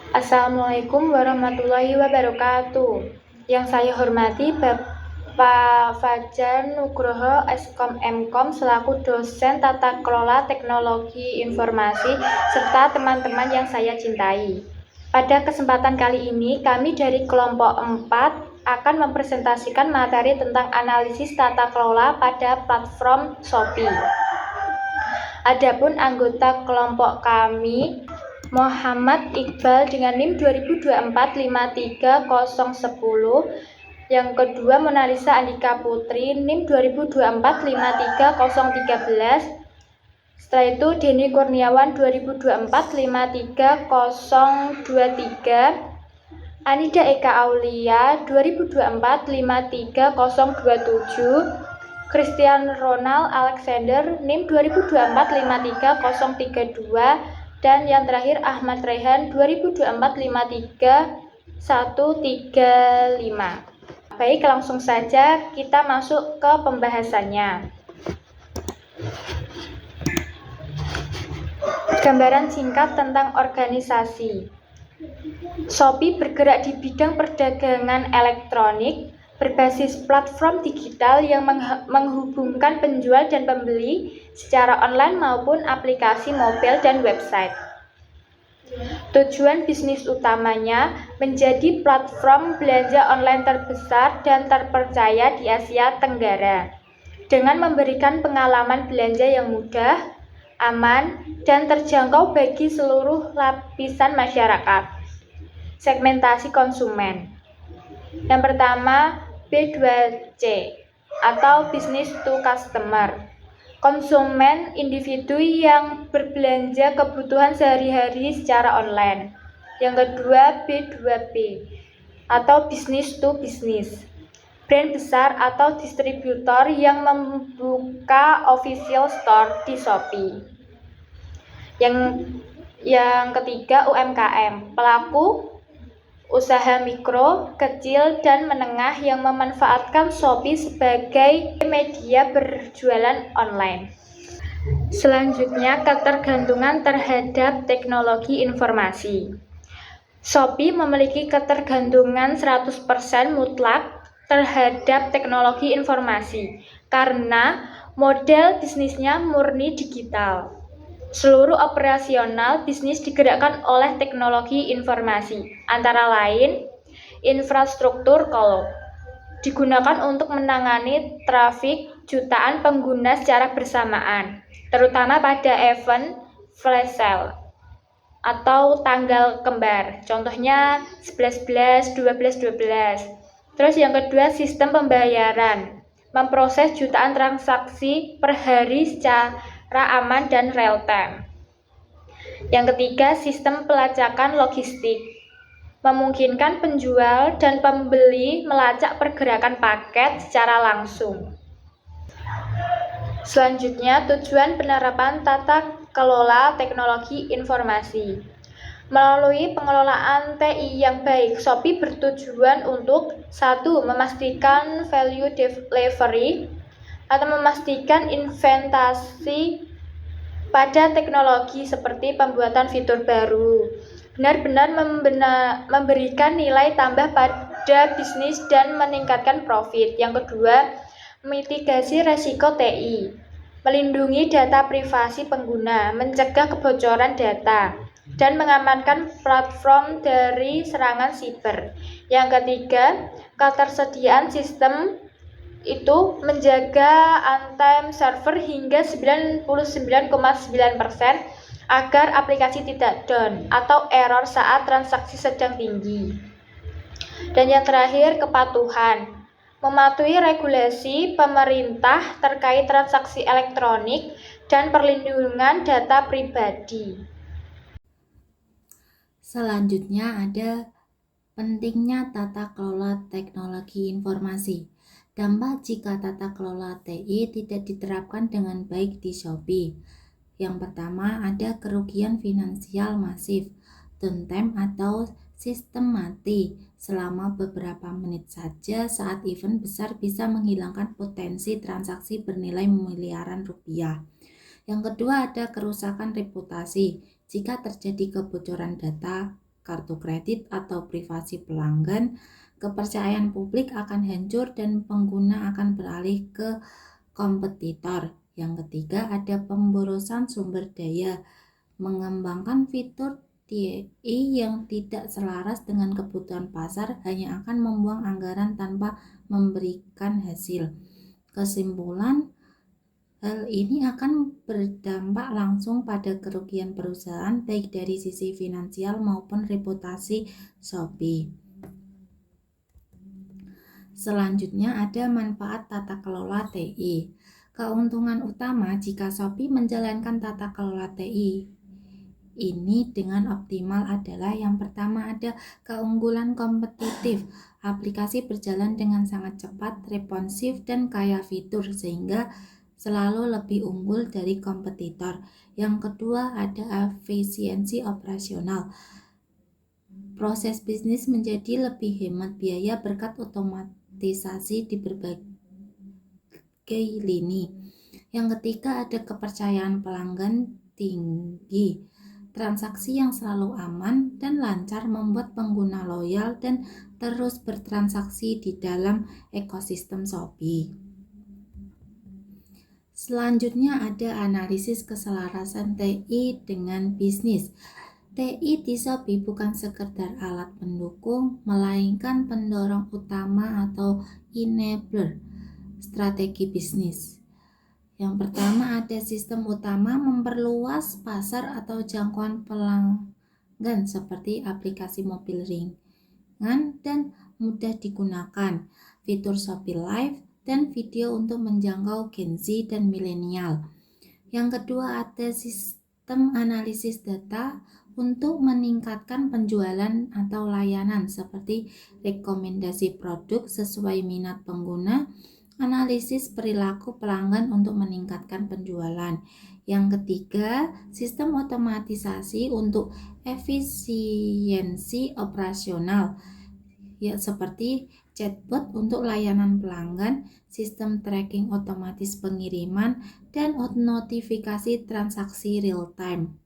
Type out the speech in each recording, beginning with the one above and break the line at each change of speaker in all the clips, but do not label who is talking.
Assalamualaikum warahmatullahi wabarakatuh. Yang saya hormati Bapak Fajar Nugroho, Eskom Mkom selaku dosen Tata Kelola Teknologi Informasi serta teman-teman yang saya cintai. Pada kesempatan kali ini, kami dari kelompok 4 akan mempresentasikan materi tentang analisis tata kelola pada platform Shopee. Adapun anggota kelompok kami Muhammad Iqbal dengan NIM 2024-53010. Yang kedua Monalisa Andika Putri NIM 2024-53013. Setelah itu Denny Kurniawan 2024-53023. Anida Eka Aulia 2024-53027. Christian Ronald Alexander NIM 2024-53032. Dan yang terakhir Ahmad Rehan 2024-53135. Baik, langsung saja kita masuk ke pembahasannya. Gambaran singkat tentang organisasi. Shopee bergerak di bidang perdagangan elektronik berbasis platform digital yang menghubungkan penjual dan pembeli secara online maupun aplikasi mobil dan website. Tujuan bisnis utamanya menjadi platform belanja online terbesar dan terpercaya di Asia Tenggara dengan memberikan pengalaman belanja yang mudah, aman, dan terjangkau bagi seluruh lapisan masyarakat. Segmentasi konsumen. Yang pertama, B2C atau business to customer. Konsumen individu yang berbelanja kebutuhan sehari-hari secara online. Yang kedua, B2B atau business to business. Brand besar atau distributor yang membuka official store di Shopee. Yang ketiga, UMKM, pelaku usaha mikro, kecil, dan menengah yang memanfaatkan Shopee sebagai media berjualan online. Selanjutnya, ketergantungan terhadap teknologi informasi. Shopee memiliki ketergantungan 100% mutlak terhadap teknologi informasi karena model bisnisnya murni digital. Seluruh operasional bisnis digerakkan oleh teknologi informasi, antara lain infrastruktur cloud, digunakan untuk menangani trafik jutaan pengguna secara bersamaan, terutama pada event flash sale atau tanggal kembar, contohnya 11-11, 12-12. Terus yang kedua, sistem pembayaran, memproses jutaan transaksi per hari secara aman dan real time. Yang ketiga, sistem pelacakan logistik, memungkinkan penjual dan pembeli melacak pergerakan paket secara langsung. Selanjutnya, tujuan penerapan tata kelola teknologi informasi. Melalui pengelolaan TI yang baik, Shopee bertujuan untuk 1. Memastikan value delivery atau memastikan investasi pada teknologi seperti pembuatan fitur baru benar-benar memberikan nilai tambah pada bisnis dan meningkatkan profit. Yang kedua, mitigasi resiko TI, melindungi data privasi pengguna, mencegah kebocoran data, dan mengamankan platform dari serangan siber. Yang ketiga, ketersediaan sistem itu menjaga uptime server hingga 99,9% agar aplikasi tidak down atau error saat transaksi sedang tinggi. Dan yang terakhir, kepatuhan, mematuhi regulasi pemerintah terkait transaksi elektronik dan perlindungan data pribadi.
Selanjutnya ada pentingnya tata kelola teknologi informasi. Dampak jika tata kelola TI tidak diterapkan dengan baik di Shopee. Yang pertama, ada kerugian finansial masif, downtime atau sistem mati selama beberapa menit saja saat event besar bisa menghilangkan potensi transaksi bernilai miliaran rupiah. Yang kedua, ada kerusakan reputasi. Jika terjadi kebocoran data, kartu kredit atau privasi pelanggan, kepercayaan publik akan hancur dan pengguna akan beralih ke kompetitor. Yang ketiga, ada pemborosan sumber daya. Mengembangkan fitur TI yang tidak selaras dengan kebutuhan pasar hanya akan membuang anggaran tanpa memberikan hasil. Kesimpulan, hal ini akan berdampak langsung pada kerugian perusahaan baik dari sisi finansial maupun reputasi Shopee. Selanjutnya ada manfaat tata kelola TI. Keuntungan utama jika Shopee menjalankan tata kelola TI ini dengan optimal adalah yang pertama ada keunggulan kompetitif. Aplikasi berjalan dengan sangat cepat, responsif, dan kaya fitur sehingga selalu lebih unggul dari kompetitor. Yang kedua ada efisiensi operasional. Proses bisnis menjadi lebih hemat biaya berkat otomatisasi di berbagai lini. Yang ketiga ada kepercayaan pelanggan tinggi. Transaksi yang selalu aman dan lancar membuat pengguna loyal dan terus bertransaksi di dalam ekosistem Shopee. Selanjutnya ada analisis keselarasan TI dengan bisnis. TI di Shopee bukan sekedar alat pendukung, melainkan pendorong utama atau enabler strategi bisnis. Yang pertama ada sistem utama memperluas pasar atau jangkauan pelanggan seperti aplikasi mobil ringan dan mudah digunakan, fitur Shopee Live, dan video untuk menjangkau Gen Z dan milenial. Yang kedua ada sistem analisis data untuk meningkatkan penjualan atau layanan seperti rekomendasi produk sesuai minat pengguna, analisis perilaku pelanggan untuk meningkatkan penjualan. Yang ketiga, sistem otomatisasi untuk efisiensi operasional, ya seperti chatbot untuk layanan pelanggan, sistem tracking otomatis pengiriman, dan notifikasi transaksi real time.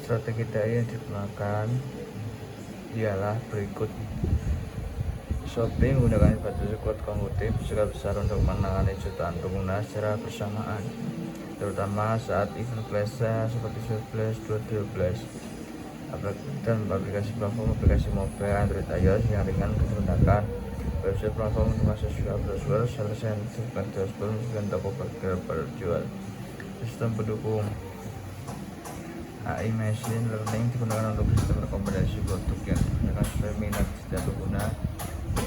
Strategi TI yang digunakan ialah berikut. Shopee menggunakan infrastruktur kuat komputer skala besar untuk menangani jutaan pengguna secara bersamaan, terutama saat event flash seperti Flash 2012 dan aplikasi platform aplikasi mobile Android iOS yang ringan digunakan. Website platform untuk sosial browser, search engine dashboard, dan toko berjual. Sistem pendukung AI Machine Learning digunakan untuk sistem rekomendasi produk yang digunakan sesuai minat setiap pengguna.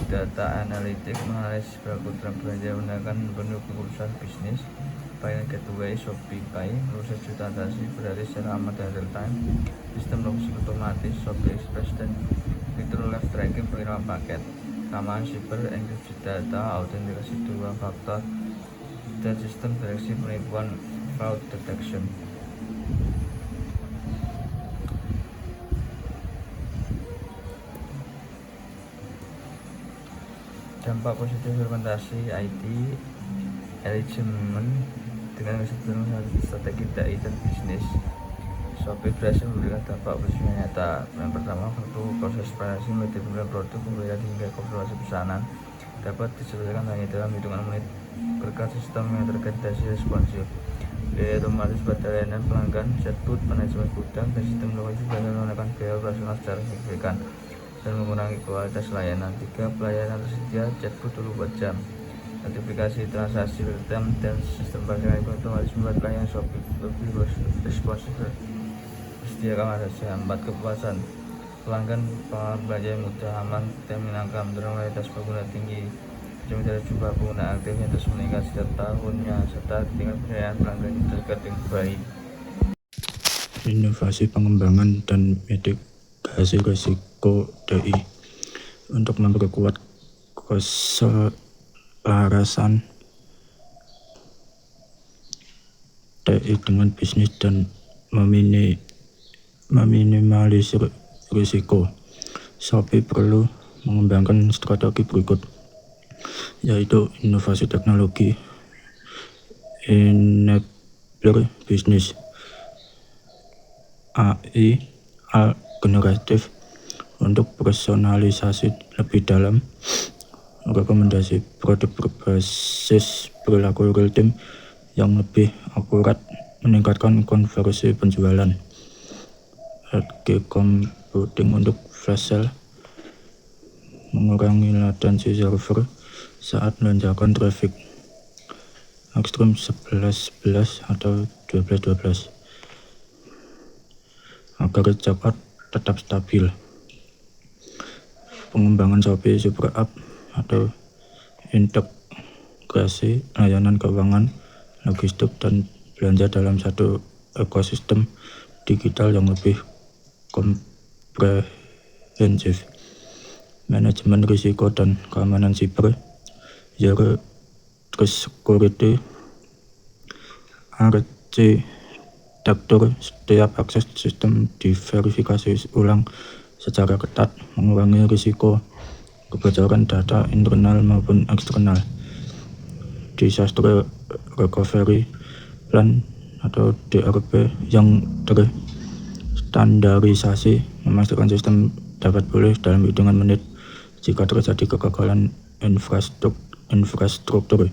Data Analytics menganalisis kebutuhan belanja menggunakan penuh keputusan bisnis. Payment Gateway Shopee Pay proses jutaan transaksi berarti secara aman dan real time. Sistem logistik otomatis Shopee Express dan fitur live tracking pengiriman paket. Keamanan siber, enkripsi data, autentikasi dua faktor, dan sistem deteksi penipuan fraud detection. Dampak positif fermentasi IT engagement dengan kesadaran strategi TI dan bisnis. Shopee berhasil memberikan dampak positif nyata. Yang pertama, waktu proses operasi mulai pembelian produk, pembelian hingga konfirmasi pesanan dapat diselesaikan hanya dalam hitungan menit berkat sistem yang terintegrasi responsif. Biaya otomatis pada layanan pelanggan, chatbot, manajemen gudang, dan sistem logistik dapat menekan biaya operasional secara signifikan dan mengurangi kualitas layanan. 3. Pelayanan tersedia chatbot 24 jam, notifikasi transaksi real time, dan sistem pelayanan otomatis membuat layanan Shopee lebih responsif tersedia kapan saja. 4. Kepuasan pelanggan, pengalaman belanja yang mudah, aman, dan menyenangkan, mendorong loyalitas pengguna tinggi. Jumlah dari jumlah pengguna aktif yang terus meningkat setiap tahunnya, serta tingkat kepercayaan pelanggan yang terdekat dengan baik.
Inovasi pengembangan dan mitigasi risiko TI untuk memperkuat keselarasan TI dengan bisnis dan meminimalisir risiko. Shopee perlu mengembangkan strategi berikut, yaitu inovasi teknologi, enabling berbisnis. AI generatif untuk personalisasi lebih dalam, rekomendasi produk berbasis perilaku real time yang lebih akurat, meningkatkan konversi penjualan. Edge computing untuk flash sale, mengurangi latensi server saat lonjakan traffic. Ekstrim 11-11 atau 12-12 agar checkout tetap stabil. Pengembangan Shopee Super App atau integrasi layanan keuangan, logistik, dan belanja dalam satu ekosistem digital yang lebih komprehensif. Manajemen risiko dan keamanan siber, Zero Trust Security arsitektur setiap akses sistem diverifikasi ulang secara ketat, mengurangi risiko kebocoran data internal maupun eksternal. Disaster Recovery Plan atau DRP yang terstandarisasi, memastikan sistem dapat pulih dalam hitungan menit jika terjadi kegagalan infrastruktur.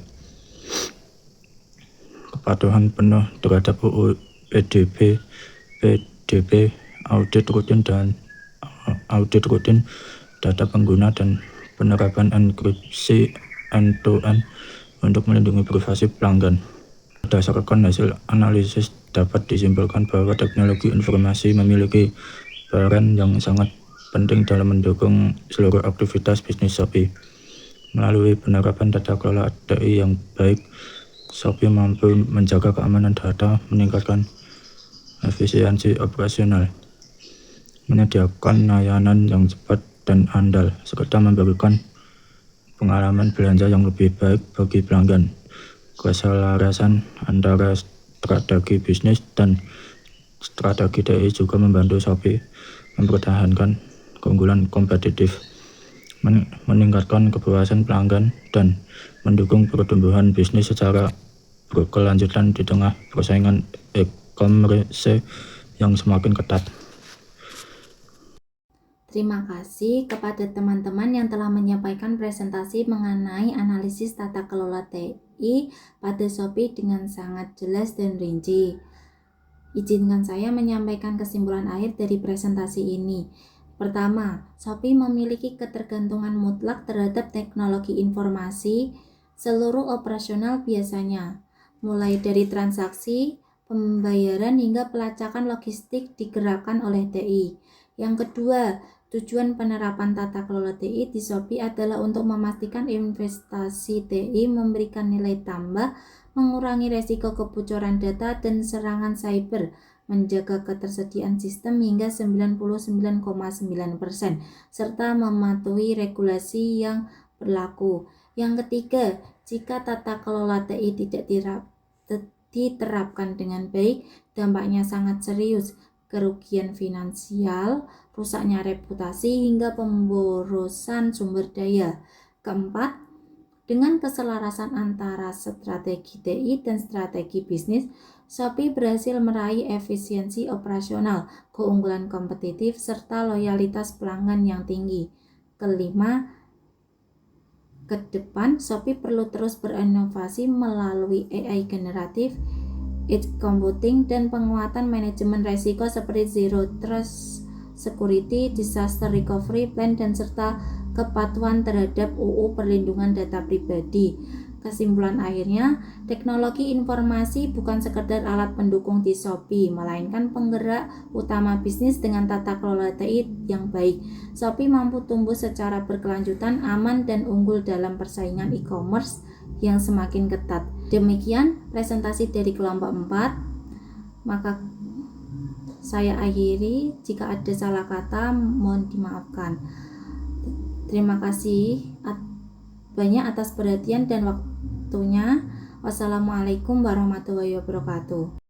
Kepatuhan penuh terhadap UU PDB, audit rutin data pengguna, dan penerapan enkripsi end-to-end untuk melindungi privasi pelanggan. Berdasarkan hasil analisis, dapat disimpulkan bahwa teknologi informasi memiliki peran yang sangat penting dalam mendukung seluruh aktivitas bisnis Shopee. Melalui penerapan tata kelola TI yang baik, Shopee mampu menjaga keamanan data, meningkatkan efisiensi operasional, menyediakan layanan yang cepat dan andal, serta memberikan pengalaman belanja yang lebih baik bagi pelanggan. Keselarasan antara strategi bisnis dan strategi TI juga membantu Shopee mempertahankan keunggulan kompetitif, meningkatkan kepuasan pelanggan, dan mendukung pertumbuhan bisnis secara berkelanjutan di tengah persaingan e-commerce yang semakin ketat.
Terima kasih kepada teman-teman yang telah menyampaikan presentasi mengenai analisis tata kelola TI pada Shopee dengan sangat jelas dan rinci. Izinkan saya menyampaikan kesimpulan akhir dari presentasi ini. Pertama, Shopee memiliki ketergantungan mutlak terhadap teknologi informasi seluruh operasional biasanya, mulai dari transaksi, pembayaran hingga pelacakan logistik digerakkan oleh TI. Yang kedua, tujuan penerapan tata kelola TI di Shopee adalah untuk memastikan investasi TI memberikan nilai tambah, mengurangi resiko kebocoran data dan serangan cyber, menjaga ketersediaan sistem hingga 99,9%, serta mematuhi regulasi yang berlaku. Yang ketiga, jika tata kelola TI tidak diterapkan dengan baik, dampaknya sangat serius: kerugian finansial, rusaknya reputasi, hingga pemborosan sumber daya. Keempat, dengan keselarasan antara strategi TI dan strategi bisnis, Shopee berhasil meraih efisiensi operasional, keunggulan kompetitif, serta loyalitas pelanggan yang tinggi. Kelima, ke depan Shopee perlu terus berinovasi melalui AI generatif, edge computing, dan penguatan manajemen risiko seperti Zero Trust Security, Disaster Recovery Plan, dan serta kepatuhan terhadap UU Perlindungan Data Pribadi. Kesimpulan akhirnya, teknologi informasi bukan sekedar alat pendukung di Shopee, melainkan penggerak utama bisnis. Dengan tata kelola TI yang baik, Shopee mampu tumbuh secara berkelanjutan, aman, dan unggul dalam persaingan e-commerce yang semakin ketat. Demikian presentasi dari kelompok 4. Maka saya akhiri, jika ada salah kata mohon dimaafkan. Terima kasih banyak atas perhatian dan waktunya. Wassalamualaikum warahmatullahi wabarakatuh.